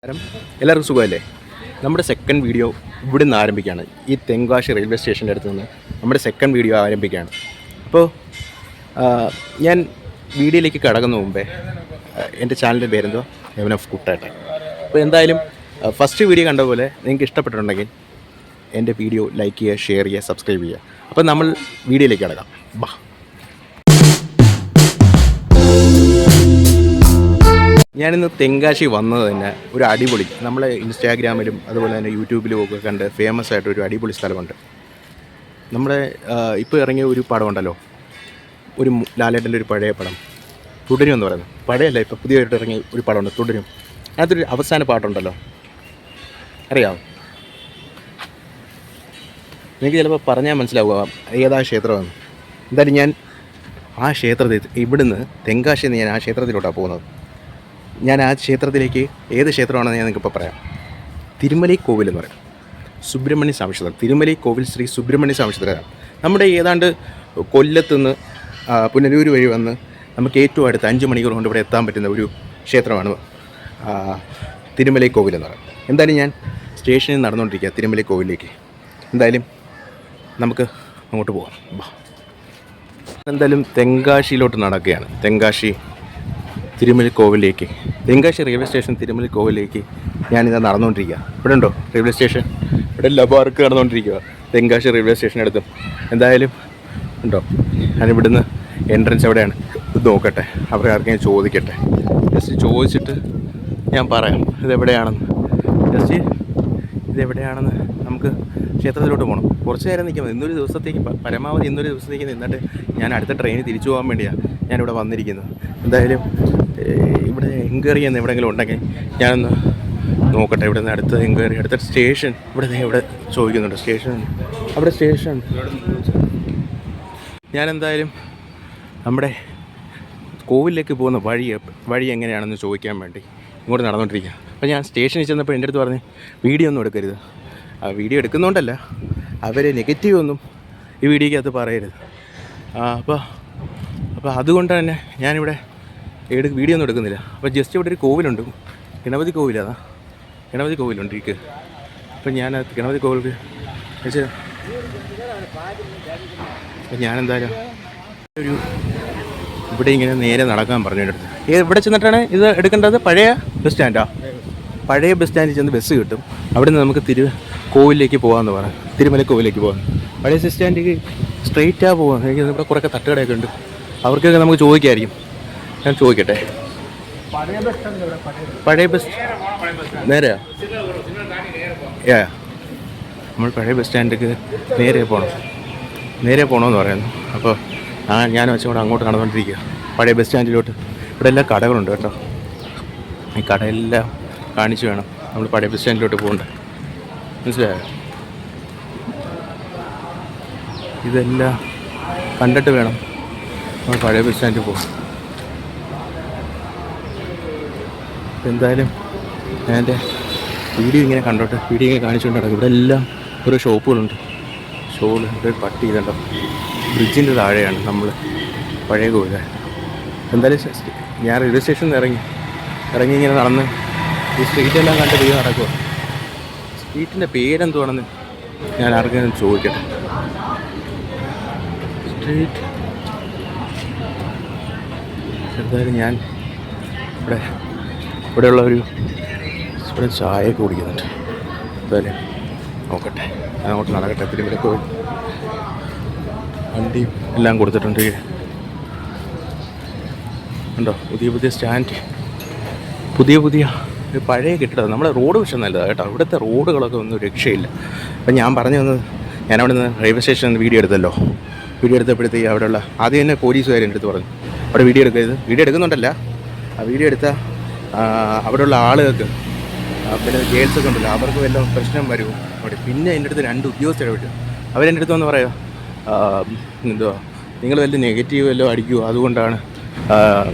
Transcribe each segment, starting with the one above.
എല്ലാവർക്കും സുഖമല്ലേ? നമ്മുടെ സെക്കൻഡ് വീഡിയോ ഇവിടെ നിന്ന് ആരംഭിക്കുകയാണ്. ഈ തെങ്കാശി റെയിൽവേ സ്റ്റേഷൻ്റെ അടുത്ത് നിന്ന് നമ്മുടെ സെക്കൻഡ് വീഡിയോ ആരംഭിക്കുകയാണ്. അപ്പോൾ ഞാൻ വീഡിയോയിലേക്ക് കടക്കുന്ന മുമ്പേ എൻ്റെ ചാനലിൻ്റെ പേരെന്തോ ഹെവൻ ഓഫ് കുട്ടേട്ടൻ. അപ്പോൾ എന്തായാലും ഫസ്റ്റ് വീഡിയോ കണ്ട പോലെ നിങ്ങൾക്ക് ഇഷ്ടപ്പെട്ടിട്ടുണ്ടെങ്കിൽ എൻ്റെ വീഡിയോ ലൈക്ക് ചെയ്യുക, ഷെയർ ചെയ്യുക, സബ്സ്ക്രൈബ് ചെയ്യുക. അപ്പോൾ നമ്മൾ വീഡിയോയിലേക്ക് കടക്കാം. ബാ. ഞാനിന്ന് തെങ്കാശി വന്നത് തന്നെ ഒരു അടിപൊളി, നമ്മളെ ഇൻസ്റ്റാഗ്രാമിലും അതുപോലെ തന്നെ യൂട്യൂബിലും ഒക്കെ കണ്ട് ഫേമസ് ആയിട്ട് ഒരു അടിപൊളി സ്ഥലമുണ്ട്. നമ്മുടെ ഇപ്പോൾ ഇറങ്ങിയ ഒരു പടമുണ്ടല്ലോ, ഒരു ലാലേട്ടൻ്റെ ഒരു പഴയ പടം തുടരും എന്ന് പറയുന്നത്. പഴയല്ല, ഇപ്പോൾ പുതിയതായിട്ട് ഇറങ്ങിയ ഒരു പടമുണ്ട് തുടരും. അതിനകത്തൊരു അവസാന പാട്ടുണ്ടല്ലോ, അറിയാമോ? എനിക്ക് ചിലപ്പോൾ പറഞ്ഞാൽ മനസ്സിലാവുക ഏതാ ക്ഷേത്രമെന്ന്. എന്തായാലും ഞാൻ ആ ക്ഷേത്രത്തിൽ, ഇവിടുന്ന് തെങ്കാശിയിൽ നിന്ന് ഞാൻ ആ ക്ഷേത്രത്തിലോട്ടാണ് പോകുന്നത്. ഞാൻ ആ ക്ഷേത്രത്തിലേക്ക്, ഏത് ക്ഷേത്രമാണെന്ന് ഞാൻ നിങ്ങൾക്കിപ്പോൾ പറയാം. തിരുമലൈ കോവിൽ എന്ന് പറയും, സുബ്രഹ്മണ്യ സ്വാമി ക്ഷേത്രം. തിരുമലൈ കോവിൽ ശ്രീ സുബ്രഹ്മണ്യ സ്വാമി ക്ഷേത്രം നമ്മുടെ ഏതാണ്ട് കൊല്ലത്തുനിന്ന് പുനലൂർ വഴി വന്ന് നമുക്ക് ഏറ്റവും അടുത്ത് 5 മണിക്കൂർ കൊണ്ട് ഇവിടെ എത്താൻ പറ്റുന്ന ഒരു ക്ഷേത്രമാണ് തിരുമലൈ കോവിൽ എന്ന് പറയുന്നത്. എന്തായാലും ഞാൻ സ്റ്റേഷനിൽ നടന്നുകൊണ്ടിരിക്കുക തിരുമലൈ കോവിലേക്ക്. എന്തായാലും നമുക്ക് അങ്ങോട്ട് പോകാം. എന്തായാലും തെങ്കാശിയിലോട്ട് നടക്കുകയാണ്. തെങ്കാശി തിരുമലൈ കോവിലേക്ക്, തെങ്കാശി റെയിൽവേ സ്റ്റേഷൻ തിരുമലൈ കോവിലേക്ക് ഞാനിതാ നടന്നുകൊണ്ടിരിക്കുക. ഇവിടെ ഉണ്ടോ റെയിൽവേ സ്റ്റേഷൻ? ഇവിടെ എല്ലാ വർക്ക് നടന്നുകൊണ്ടിരിക്കുക തെങ്കാശി റെയിൽവേ സ്റ്റേഷനടുത്തും. എന്തായാലും ഉണ്ടോ? ഞാനിവിടുന്ന് എൻട്രൻസ് എവിടെയാണ് ഇത് നോക്കട്ടെ, അവരെ ആർക്കെങ്കിലും ചോദിക്കട്ടെ. ജസ്റ്റ് ചോദിച്ചിട്ട് ഞാൻ പറയാം ഇതെവിടെയാണെന്ന്. ജസ്റ്റ് ഇതെവിടെയാണെന്ന്. നമുക്ക് ക്ഷേത്രത്തിലോട്ട് പോകണം. കുറച്ച് നേരം നിൽക്കുന്നത്, ഇന്നൊരു ദിവസത്തേക്ക്, പരമാവധി ഇന്നൊരു ദിവസത്തേക്ക് നിന്നിട്ട് ഞാൻ അടുത്ത ട്രെയിനിൽ തിരിച്ചു പോകാൻ വേണ്ടിയാണ് ഞാനിവിടെ വന്നിരിക്കുന്നത്. എന്തായാലും ഇവിടെ എൻക്വയറി ചെയ്യുന്ന എവിടെയെങ്കിലും ഉണ്ടെങ്കിൽ ഞാനൊന്ന് നോക്കട്ടെ. ഇവിടെ നിന്ന് അടുത്ത എൻക്വയറി, അടുത്ത സ്റ്റേഷൻ ഇവിടെ ചോദിക്കുന്നുണ്ട്. സ്റ്റേഷൻ അവിടെ സ്റ്റേഷൻ. ഞാനെന്തായാലും നമ്മുടെ കോവിലേക്ക് പോകുന്ന വഴി എങ്ങനെയാണെന്ന് ചോദിക്കാൻ വേണ്ടി ഇങ്ങോട്ട് നടന്നുകൊണ്ടിരിക്കുക. അപ്പോൾ ഞാൻ സ്റ്റേഷനിൽ ചെന്നപ്പോൾ എൻ്റെ അടുത്ത് പറഞ്ഞ് വീഡിയോ ഒന്നും എടുക്കരുത്. ആ വീഡിയോ എടുക്കുന്നതുകൊണ്ടല്ല, അവർ നെഗറ്റീവ് ഒന്നും ഈ വീഡിയോയ്ക്കകത്ത് പറയരുത്. അപ്പോൾ അതുകൊണ്ട് തന്നെ ഞാനിവിടെ വീഡിയോ ഒന്നും എടുക്കുന്നില്ല. അപ്പോൾ ജസ്റ്റ് ഇവിടെ ഒരു കോവിലുണ്ട്, ഗണപതി കോവിലാണ്. ഗണപതി കോവിലുണ്ട് ഇരിക്കുക. അപ്പം ഞാൻ ഗണപതി കോവിൽ വെച്ച് ഞാനെന്തായാലും ഇവിടെ ഇങ്ങനെ നേരെ നടക്കാൻ പറഞ്ഞു എൻ്റെ അടുത്ത്. ഇവിടെ ചെന്നിട്ടാണ് ഇത് എടുക്കേണ്ടത്? പഴയ ബസ് സ്റ്റാൻഡാണ്. പഴയ ബസ് സ്റ്റാൻഡിൽ ചെന്ന് ബസ് കിട്ടും. അവിടെ നിന്ന് നമുക്ക് കോവിലേക്ക് പോകാമെന്ന് പറയാം, തിരുമല കോവിലേക്ക് പോകാം. പഴയ ബസ് സ്റ്റാൻഡിലേക്ക് സ്ട്രെയിറ്റാണ് പോകാം. എനിക്ക് ഇവിടെ കുറേ തട്ടുകടയൊക്കെ ഉണ്ട്, അവർക്കൊക്കെ നമുക്ക് ചോദിക്കാമായിരിക്കും. ഞാൻ ചോദിക്കട്ടെ. പഴയ ബസ് നേരെയാ? നമ്മൾ പഴയ ബസ് സ്റ്റാൻഡിലേക്ക് നേരെ പോകണമെന്ന് പറയുന്നു. അപ്പോൾ ഞാൻ വെച്ചും കൂടെ അങ്ങോട്ട് നടന്നുകൊണ്ടിരിക്കുക പഴയ ബസ് സ്റ്റാൻഡിലോട്ട്. ഇവിടെ എല്ലാം കടകളുണ്ട് കേട്ടോ. ഈ കടയെല്ലാം കാണിച്ച് വേണം നമ്മൾ പഴയ ബസ് സ്റ്റാൻഡിലോട്ട് പോകേണ്ടത്, മനസ്സിലായോ? ഇതെല്ലാം കണ്ടിട്ട് വേണം നമ്മൾ പഴയ ബസ് സ്റ്റാൻഡിൽ പോകാം. എന്തായാലും ഞാൻ എൻ്റെ വീഡിയോ ഇങ്ങനെ കണ്ടോട്ടെ, വീഡിയോ ഇങ്ങനെ കാണിച്ചുകൊണ്ട് നടക്കും. ഇവിടെ എല്ലാം ഓരോ ഷോപ്പുകളുണ്ട്. ഇവിടെ പട്ടി ഇതുണ്ടോ, ബ്രിഡ്ജിൻ്റെ താഴെയാണ് നമ്മൾ പഴയ കോവിൽ. എന്തായാലും ഞാൻ റെയിൽവേ സ്റ്റേഷനിൽ ഇറങ്ങി ഇങ്ങനെ നടന്ന് ഈ സ്ട്രീറ്റെല്ലാം കണ്ട് വീട് നടക്കുക. സ്ട്രീറ്റിൻ്റെ പേരെന്തുവാണെന്ന് ഞാൻ ആർക്കെങ്കിലും ചോദിക്കട്ടെ. സ്ട്രീറ്റ് എന്തായാലും ഞാൻ ഇവിടെയുള്ള ഇവിടെ ചായയൊക്കെ കുടിക്കുന്നുണ്ട്. എന്തായാലും നോക്കട്ടെ, ഞാൻ അങ്ങോട്ട് നടക്കട്ടെ. തിരുമല കോവിൽ വണ്ടിയും എല്ലാം കൊടുത്തിട്ടുണ്ട്. ഉണ്ടോ പുതിയ സ്റ്റാൻഡ്, പുതിയ പഴയ കെട്ടിടം. നമ്മുടെ റോഡ് പക്ഷേ നല്ലതാണ് കേട്ടോ. ഇവിടുത്തെ റോഡുകളൊക്കെ ഒന്നും രക്ഷയില്ല. അപ്പം ഞാൻ പറഞ്ഞു വന്നത്, ഞാനവിടെ നിന്ന് റെയിൽവേ സ്റ്റേഷനിൽ വീഡിയോ എടുത്തല്ലോ. വീഡിയോ എടുത്തപ്പോഴത്തേക്ക് അവിടെയുള്ള ആദ്യം തന്നെ പോലീസുകാർ എൻ്റെ അടുത്ത് പറഞ്ഞു അവിടെ വീഡിയോ എടുക്കരുത്. വീഡിയോ എടുക്കുന്നുണ്ടല്ല, ആ വീഡിയോ എടുത്താൽ അവിടെയുള്ള ആളുകൾക്ക്, പിന്നെ ഗേൾസൊക്കെ ഉണ്ടല്ലോ, അവർക്ക് വല്ല പ്രശ്നം വരുമോ അവിടെ. പിന്നെ എൻ്റെ അടുത്ത് 2 ഉദ്യോഗസ്ഥരെ വിട്ടു. അവരെൻ്റെ അടുത്ത് വന്ന് പറയാം, എന്തുവാ നിങ്ങൾ വല്ല നെഗറ്റീവ് വല്ലതും അടിക്കുമോ, അതുകൊണ്ടാണ്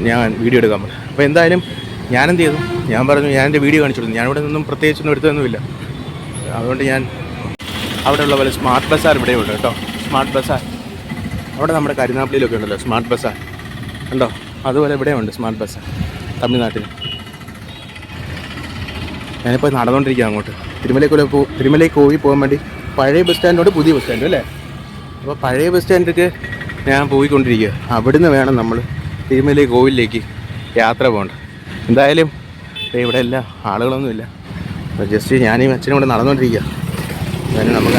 ഞാൻ വീഡിയോ എടുക്കാൻ പറ്റും. അപ്പോൾ എന്തായാലും ഞാനെന്ത് ചെയ്തു, ഞാൻ പറഞ്ഞു ഞാൻ എൻ്റെ വീഡിയോ കാണിച്ചു കൊടുത്തു. ഞാനിവിടെ നിന്നും പ്രത്യേകിച്ചൊന്നും എടുത്തൊന്നുമില്ല. അതുകൊണ്ട് ഞാൻ അവിടെയുള്ള പോലെ സ്മാർട്ട് ബസാർ ഇവിടെ ഉണ്ട് കേട്ടോ. സ്മാർട്ട് ബസാർ അവിടെ നമ്മുടെ കരുനാപ്പള്ളിയിലൊക്കെ ഉണ്ടല്ലോ സ്മാർട്ട് ബസാർ, ഉണ്ടോ? അതുപോലെ ഇവിടെ ഉണ്ട് സ്മാർട്ട് ബസാർ തമിഴ്നാട്ടിൽ. ഞാനിപ്പോൾ നടന്നുകൊണ്ടിരിക്കുക അങ്ങോട്ട് തിരുമലയിൽ കോവിൽ പോകാൻ വേണ്ടി. പഴയ ബസ് സ്റ്റാൻഡോട് പുതിയ ബസ് സ്റ്റാൻഡ് അല്ലേ? അപ്പോൾ പഴയ ബസ് സ്റ്റാൻഡിലേക്ക് ഞാൻ പോയിക്കൊണ്ടിരിക്കുക. അവിടുന്ന് വേണം നമ്മൾ തിരുമലൈ കോവിലിലേക്ക് യാത്ര പോകേണ്ടത്. എന്തായാലും ഇവിടെ എല്ലാം ആളുകളൊന്നുമില്ല. അപ്പോൾ ജസ്റ്റ് ഞാനീ അച്ഛനും കൂടെ നടന്നുകൊണ്ടിരിക്കുക. അതായത് നമുക്ക്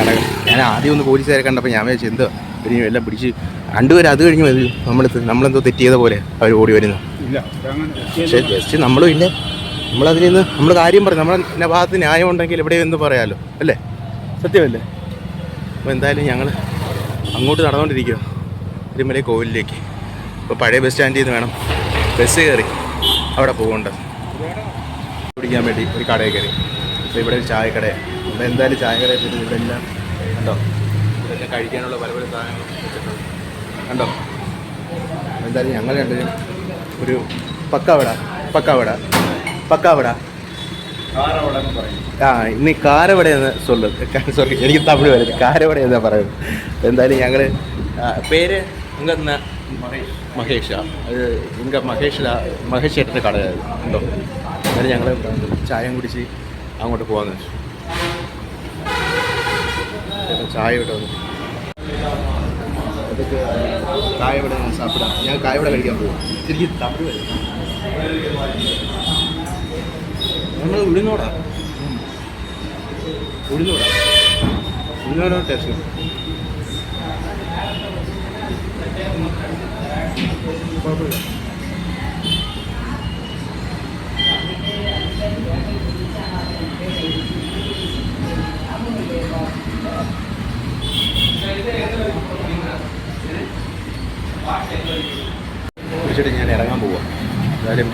ഞാൻ ആദ്യം ഒന്ന് പോലീസുകാരെ കണ്ടപ്പോൾ ഞാൻ വിചാരിച്ചു എന്തോ ഇനി എല്ലാം പിടിച്ച് രണ്ടുപേരും അത് കഴിഞ്ഞ് മതി നമ്മളെന്തോ തെറ്റിയത പോലെ അവർ ഓടി വരുന്നു. പക്ഷേ ജസ്റ്റ് നമ്മളും ഇല്ല, നമ്മളതിൽ നിന്ന് നമ്മൾ കാര്യം പറയും. നമ്മളെ ഭാഗത്ത് ന്യായം ഉണ്ടെങ്കിൽ എവിടെ എന്ന് പറയാമല്ലോ അല്ലേ? സത്യമല്ലേ? അപ്പോൾ എന്തായാലും ഞങ്ങൾ അങ്ങോട്ട് നടന്നുകൊണ്ടിരിക്കുക തിരുമലൈ കോവിലിലേക്ക്. ഇപ്പോൾ പഴയ ബസ് സ്റ്റാൻഡിൽ നിന്ന് വേണം ബസ് കയറി അവിടെ പോകേണ്ടത്. കുടിക്കാൻ വേണ്ടി ഒരു കടയിൽ കയറി. അപ്പോൾ ഇവിടെ ഒരു ചായക്കടയാണ്. ഇവിടെ എന്തായാലും ചായക്കടയിൽ പോയിട്ട് ഇവിടെ എല്ലാം കണ്ടോ, ഇതെല്ലാം കഴിക്കാനുള്ള പല പല സാധനങ്ങൾ വെച്ചിട്ടുണ്ട് കണ്ടോ. എന്തായാലും ഞങ്ങൾ രണ്ടുപേരും ഒരു പക്കാവട ഇനി കാരവടയെന്ന് സോറി എനിക്ക് തമിഴ് വരുന്നത് കാരവട എന്നാ പറയുന്നത്. എന്തായാലും ഞങ്ങൾ പേര് ഇങ്ങ മഹേഷ അത് ഇങ്ങ മഹേഷ് ചേട്ടൻ്റെ കടയായിരുന്നു ഉണ്ടോ. എന്നാലും ഞങ്ങൾ ചായയും കുടിച്ച് അങ്ങോട്ട് പോകാമെന്ന് വെച്ചു. ചായ ഇവിടെ വന്നു അതൊക്കെ ചായ ഇവിടെ സാപ്പിടാം. ഞാൻ കായവിടെ കഴിക്കാൻ പോകും. ശരിക്കും തമിഴ് വരും. നമ്മൾ ഉഴുന്നോടാ ടേസ്റ്റ്. കുഴപ്പമില്ല. കുടിച്ചിട്ട് ഞാൻ ഇറങ്ങാൻ പോവാം. എന്തായാലും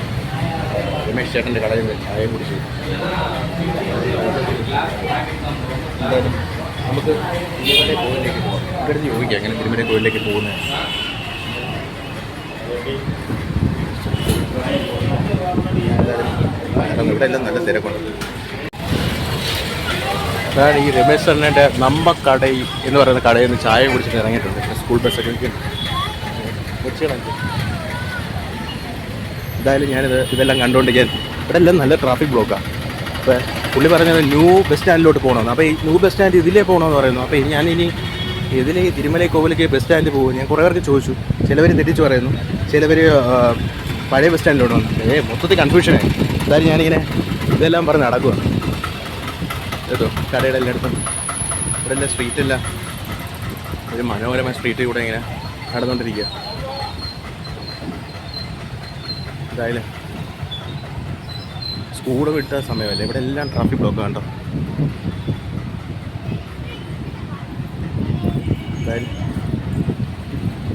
രമേശ് ചേട്ടൻ്റെ കടയിൽ ചായ കുടിച്ചു. എന്തായാലും നമുക്ക് തിരുമലൈ കോവിലേക്ക് പോകാം. ഇവിടുന്ന് ചോദിക്കാം എങ്ങനെ തിരുമലൈ കോവിലേക്ക് പോകുന്നത്. ഇവിടെ എല്ലാം നല്ല തിരക്കുണ്ട്. അതാണ് ഈ രമേശ് ചേട്ടൻ്റെ നമ്മക്കടൈ എന്ന് പറയുന്ന കടയിൽ നിന്ന് ചായ കുടിച്ചിട്ട് ഇറങ്ങിയിട്ടുണ്ട്. സ്കൂൾ ബസ്സൊക്കെ എന്തായാലും ഇതെല്ലാം കണ്ടുകൊണ്ടിരിക്കാൻ ഇവിടെ എല്ലാം നല്ല ട്രാഫിക് ബ്ലോക്കാണ്. അപ്പോൾ പുള്ളി പറഞ്ഞത് ന്യൂ ബസ് സ്റ്റാൻഡിലോട്ട് പോകണമെന്ന്. അപ്പോൾ ഈ ന്യൂ ബസ് സ്റ്റാൻഡ് ഇതിലേ പോകണമെന്ന് പറയുന്നു. അപ്പോൾ ഞാനിനി ഇതിലെ തിരുമലൈ കോവിലേക്ക് ബസ് സ്റ്റാൻഡിൽ പോകും. ഞാൻ കുറേ പേർക്ക് ചോദിച്ചു. ചിലവർ തെറ്റിച്ച് പറയുന്നു, ചിലവർ പഴയ ബസ് സ്റ്റാൻഡിലോട്ട് വന്നു. മൊത്തത്തിൽ കൺഫ്യൂഷനായി. എന്തായാലും ഞാനിങ്ങനെ ഇതെല്ലാം പറഞ്ഞ് നടക്കുക കേട്ടോ. കടയുടെ എല്ലായിടത്തും ഇവിടെ എല്ലാം സ്ട്രീറ്റെല്ലാം ഒരു മനോഹരമായ സ്ട്രീറ്റിൽ കൂടെ ഇങ്ങനെ നടന്നുകൊണ്ടിരിക്കുക. എന്തായാലും സ്കൂൾ വിട്ട സമയമല്ലേ, ഇവിടെ എല്ലാം ട്രാഫിക് ബ്ലോക്ക് കണ്ടോ. എന്തായാലും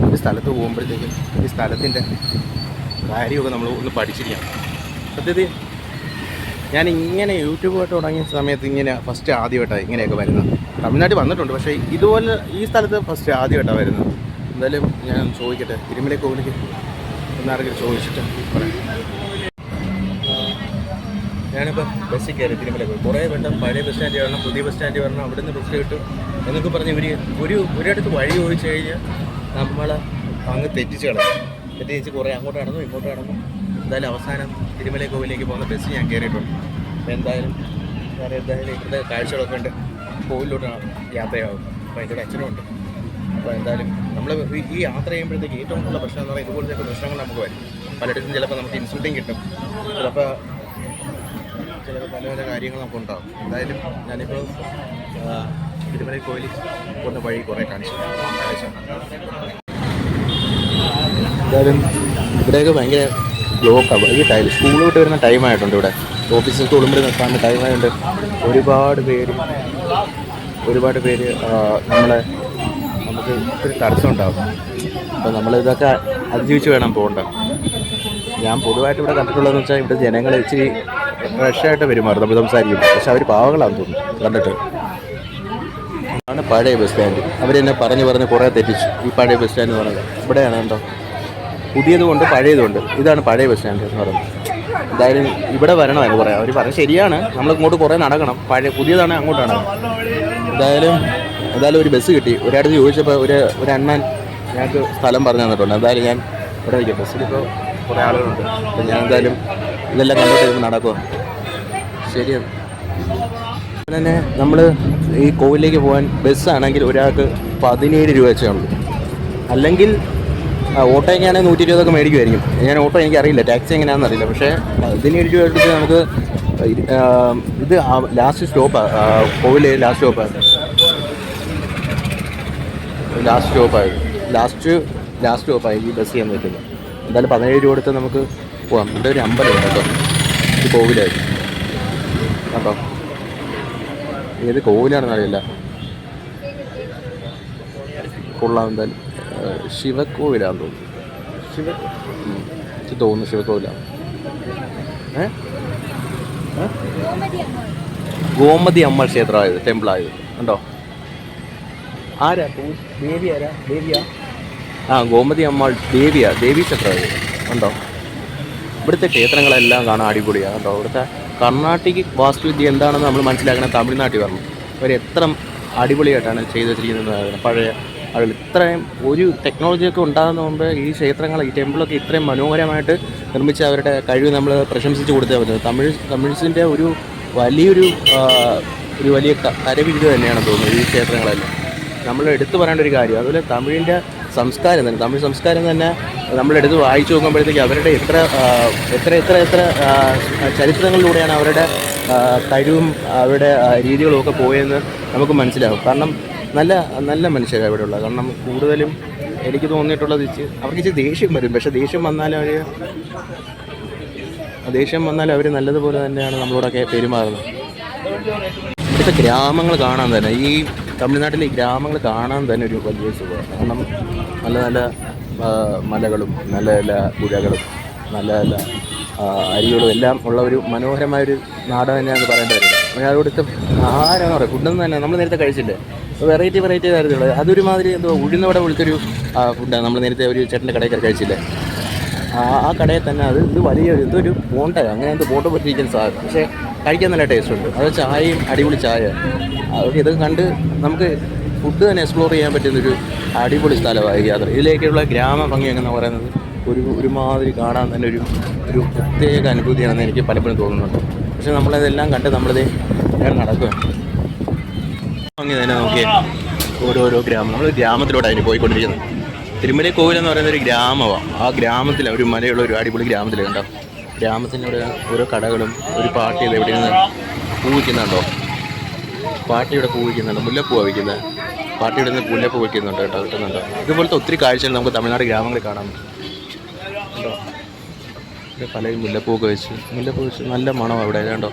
ഒരു സ്ഥലത്ത് പോകുമ്പോഴത്തേക്കും ഈ സ്ഥലത്തിൻ്റെ കാര്യമൊക്കെ നമ്മൾ ഒന്ന് പഠിച്ചിരിക്കണം. സത്യത്തിൽ ഞാൻ ഇങ്ങനെ യൂട്യൂബായിട്ട് തുടങ്ങിയ സമയത്ത് ഇങ്ങനെ ഫസ്റ്റ് ആദ്യമായിട്ടാണ് ഇങ്ങനെയൊക്കെ വരുന്നത്. തമിഴ്നാട്ടിൽ വന്നിട്ടുണ്ട്, പക്ഷേ ഇതുപോലെ ഈ സ്ഥലത്ത് ഫസ്റ്റ് ആദ്യമായിട്ടാണ് വരുന്നത്. എന്തായാലും ഞാൻ ചോദിക്കട്ടെ, തിരുമലൈ കോവിലേക്ക് ഒന്നാർക്കും ചോദിച്ചിട്ട് പറയാം. ഞാനിപ്പോൾ ബസ്സിൽ കയറി തിരുമലൈ കോവിൽ. കുറേ വട്ടം പഴയ ബസ് സ്റ്റാൻഡിൽ വരണം, പുതിയ ബസ് സ്റ്റാൻഡിൽ വരണം, അവിടെ നിന്ന് ബസ് കിട്ടും എന്നൊക്കെ പറഞ്ഞ് ഒരിടത്ത് വഴി ചോദിച്ചു കഴിഞ്ഞാൽ നമ്മൾ അങ്ങ് തെറ്റിച്ച് കുറേ അങ്ങോട്ട് നടന്നു ഇങ്ങോട്ട് നടന്നു. എന്തായാലും അവസാനം തിരുമലൈ കോവിലേക്ക് പോകുന്ന ബസ് ഞാൻ കയറിയിട്ടുണ്ട്. അപ്പോൾ എന്തായാലും ഇവിടുത്തെ കാഴ്ചകളൊക്കെ ഉണ്ട്. കോവിലോട്ട് യാത്രയാകും. അപ്പോൾ എൻ്റെ അച്ഛനുമുണ്ട്. അപ്പോൾ എന്തായാലും നമ്മൾ ഈ യാത്ര ചെയ്യുമ്പോഴത്തേക്ക് ഏറ്റവും കൂടുതൽ പ്രശ്നം എന്ന് പറയുന്നത് ഇതുപോലത്തെ പ്രശ്നങ്ങൾ നമുക്ക് വരും. പലയിടത്തും ചിലപ്പോൾ നമുക്ക് ഇൻസൾട്ടിങ് കിട്ടും, ചിലപ്പോൾ പല പല കാര്യങ്ങൾ നമുക്ക് ഉണ്ടാകും. എന്തായാലും ഞാനിപ്പോൾ തിരുമലൈ കോവിലിൽ പോകുന്ന വഴി കുറേ കാണിച്ചു. എന്തായാലും ഇവിടെയൊക്കെ ഭയങ്കര ബ്ലോക്കാണ്. ഈ സ്കൂൾ വിട്ട് വരുന്ന ടൈമായിട്ടുണ്ട്. ഇവിടെ ഓഫീസിൽ സ്കൂളും കൂടി നിർത്താനുള്ള ടൈമായതുകൊണ്ട് ഒരുപാട് പേര് നമുക്ക് ഒത്തിരി തടസ്സം ഉണ്ടാകും. അപ്പോൾ നമ്മളിതൊക്കെ അതിജീവിച്ച് വേണം പോകേണ്ട. ഞാൻ പൊതുവായിട്ട് ഇവിടെ കണ്ടിട്ടുള്ളതെന്ന് വെച്ചാൽ ഇവിടെ ജനങ്ങൾ ഇച്ചിരി ഫ്രഷായിട്ട് പെരുമാറും, നമ്മൾ സംസാരിക്കും. പക്ഷെ അവർ പാവങ്ങളാണെന്ന് തോന്നുന്നു കണ്ടിട്ട്. ആണ് പഴയ ബസ് സ്റ്റാൻഡ്. അവരെന്നെ പറഞ്ഞ് കുറേ തെറ്റിച്ചു. ഈ പഴയ ബസ് സ്റ്റാൻഡ് എന്ന് പറയുന്നത് ഇവിടെയാണ് കേട്ടോ. പുതിയതുകൊണ്ട് പഴയതുകൊണ്ട്. ഇതാണ് പഴയ ബസ് സ്റ്റാൻഡ് എന്ന് പറയുന്നത്. എന്തായാലും ഇവിടെ വരണമെന്ന് പറയാം. അവർ പറഞ്ഞത് ശരിയാണ്, നമ്മൾ ഇങ്ങോട്ട് കുറേ നടക്കണം. പുതിയതാണ് അങ്ങോട്ടാണ്. എന്തായാലും ഒരു ബസ് കിട്ടി. ഒരാടുത്ത് ചോദിച്ചപ്പോൾ ഒരു അണ്ണൻ ഞങ്ങൾക്ക് സ്ഥലം പറഞ്ഞു തന്നിട്ടുണ്ട്. എന്തായാലും ഞാൻ ഇവിടെ വയ്ക്കാം. ബസ്സിലിപ്പോൾ കുറേ ആളുകളുണ്ട്. അപ്പോൾ ഞാൻ എന്തായാലും ഇതെല്ലാം കണ്ടോട്ട് നടക്കുക. ശരിയാണ്. തന്നെ നമ്മൾ ഈ കോവിലേക്ക് പോകാൻ ബസ്സാണെങ്കിൽ ഒരാൾക്ക് 17 രൂപ വെച്ചേ ഉള്ളൂ. അല്ലെങ്കിൽ ഓട്ടോയ്ക്കാണെങ്കിൽ 120 മേടിക്കുമായിരിക്കും. ഞാൻ ഓട്ടോ എനിക്കറിയില്ല, ടാക്സി എങ്ങനെയാണെന്ന് അറിയില്ല. പക്ഷേ 17 രൂപ എടുത്ത് നമുക്ക് ഇത് ലാസ്റ്റ് സ്റ്റോപ്പാണ്, കോവിലെ ലാസ്റ്റ് സ്റ്റോപ്പാണ്. ലാസ്റ്റ് സ്റ്റോപ്പായി ഈ ബസ് ചെയ്യാൻ പറ്റുന്നത്. എന്തായാലും 17 രൂപ എടുത്ത് നമുക്ക് പോകാം. ഇവിടെ ഒരു അമ്പലമുണ്ട് കേട്ടോ, ഇത് കോവിലായിരുന്നു കേട്ടോ. ഏത് കോവിലാണെന്ന് അറിയില്ല. കൊള്ളാം. എന്തായാലും ശിവക്കോവിലാന്ന് തോന്നുന്നു. ശിവക്കോവിലാണ്. ഗോമതി അമ്മ ക്ഷേത്രമായത്, ടെമ്പിളായത് കണ്ടോ. ആരാ ദേവി? ആരാ ദേവിയാ? ഗോമതി അമ്മ ദേവി ക്ഷേത്രമായത് കണ്ടോ. ഇവിടുത്തെ ക്ഷേത്രങ്ങളെല്ലാം കാണാൻ അടിപൊളിയാണ് കേട്ടോ. ഇവിടുത്തെ കർണാട്ടിക് വാസ്തുവിദ്യ എന്താണെന്ന് നമ്മൾ മനസ്സിലാക്കണം തമിഴ്നാട്ടിൽ വരണം. അവർ എത്ര അടിപൊളിയായിട്ടാണ് ചെയ്തു വെച്ചിരിക്കുന്നത്. പഴയ ആളുകൾ ഇത്രയും ഒരു ടെക്നോളജിയൊക്കെ ഉണ്ടാകുന്ന മുമ്പ് ഈ ക്ഷേത്രങ്ങൾ, ഈ ടെമ്പിളൊക്കെ ഇത്രയും മനോഹരമായിട്ട് നിർമ്മിച്ച അവരുടെ കഴിവ് നമ്മൾ പ്രശംസിച്ച് കൊടുത്താൽ പറ്റുന്നത്. തമിഴ്സിൻ്റെ ഒരു വലിയ കരവിരുത് തന്നെയാണ് തോന്നുന്നത് ഈ ക്ഷേത്രങ്ങളെല്ലാം. നമ്മൾ എടുത്തു പറയേണ്ട ഒരു കാര്യം. അതുപോലെ തമിഴ് സംസ്കാരം തന്നെ നമ്മളെടുത്ത് വായിച്ചു നോക്കുമ്പോഴത്തേക്ക് അവരുടെ എത്ര ചരിത്രങ്ങളിലൂടെയാണ് അവരുടെ കഴിവും അവരുടെ രീതികളും ഒക്കെ പോയെന്ന് നമുക്ക് മനസ്സിലാകും. കാരണം നല്ല മനുഷ്യരാണ് ഇവിടെ ഉള്ളത്. കാരണം കൂടുതലും എനിക്ക് തോന്നിയിട്ടുള്ളത് അവർക്ക് ഇച്ചിരി ദേഷ്യം വരും. പക്ഷേ ദേഷ്യം വന്നാൽ അവർ നല്ലതുപോലെ തന്നെയാണ് നമ്മളോടൊക്കെ പെരുമാറുന്നത്. ഇവിടുത്തെ ഗ്രാമങ്ങൾ കാണാൻ തന്നെ, ഈ തമിഴ്നാട്ടിലെ ഈ ഗ്രാമങ്ങൾ കാണാൻ തന്നെ ഒരു വലിയ സുഖമാണ്. കാരണം നല്ല മലകളും നല്ല പുഴകളും നല്ല അരികളും എല്ലാം ഉള്ള ഒരു മനോഹരമായൊരു നാട് തന്നെയാണ് പറയേണ്ടത്. അപ്പോൾ അവിടുത്തെ ആഹാരമെന്ന് പറയും, ഫുഡെന്ന് തന്നെ നമ്മൾ നേരത്തെ കഴിച്ചില്ലേ, വെറൈറ്റി കാര്യത്തിലുള്ളത്. അതൊരുമാതിരി ഉഴുന്നവട പോലത്തൊരു ഫുഡാണ്. നമ്മൾ നേരത്തെ ഒരു ചേട്ടൻ്റെ കടയിൽ കഴിച്ചില്ലേ, ആ കടയിൽ തന്നെ ഇത് ഇതൊരു ബോണ്ടയോ അങ്ങനെ ബോണ്ട പറ്റിയിരിക്കുന്ന സാധനം. പക്ഷേ കഴിക്കാൻ നല്ല ടേസ്റ്റ് ഉണ്ട്. അത് ചായയും അടിപൊളി ചായ. അതൊക്കെ ഇത് കണ്ട് നമുക്ക് ഫുഡ് തന്നെ എക്സ്പ്ലോർ ചെയ്യാൻ പറ്റുന്നൊരു അടിപൊളി സ്ഥലമായി യാത്ര. ഇതിലേക്കുള്ള ഗ്രാമ ഭംഗി എന്ന് പറയുന്നത് ഒരുമാതിരി കാണാൻ തന്നെ ഒരു പ്രത്യേക അനുഭൂതിയാണെന്ന് എനിക്ക് പലപ്പോഴും തോന്നുന്നുണ്ട്. പക്ഷേ നമ്മളതെല്ലാം കണ്ട് ഞാൻ നടക്കുകയാണ്. ഭംഗി തന്നെ നോക്കിയേ, ഓരോരോ ഗ്രാമം. നമ്മൾ ഗ്രാമത്തിലോട്ടാണ് അതിന് പോയിക്കൊണ്ടിരിക്കുന്നത്. തിരുമല കോവിൽ എന്ന് പറയുന്ന ഒരു ഗ്രാമമാണ്. ആ ഗ്രാമത്തിൽ ഒരു മലയുള്ള ഒരു അടിപൊളി ഗ്രാമത്തിൽ കണ്ടോ. ഗ്രാമത്തിൻ്റെ ഓരോ കടകളും ഒരു പാട്ടിയിൽ എവിടെ നിന്ന് പൂ വയ്ക്കുന്നുണ്ടോ, പാട്ടിയുടെ പൂ വയ്ക്കുന്നുണ്ട്, മുല്ലപ്പൂ വയ്ക്കുന്നത്. പാട്ടിയുടെ നിന്ന് മുല്ലപ്പൂ വയ്ക്കുന്നുണ്ട് കേട്ടോ, കിട്ടുന്നുണ്ടോ. ഇതുപോലത്തെ ഒത്തിരി കാഴ്ചകൾ നമുക്ക് തമിഴ്നാട് ഗ്രാമങ്ങളിൽ കാണാൻ കേട്ടോ. ഇവിടെ പലരും മുല്ലപ്പൂവൊക്കെ വെച്ച് നല്ല മണം അവിടെ കേട്ടോ.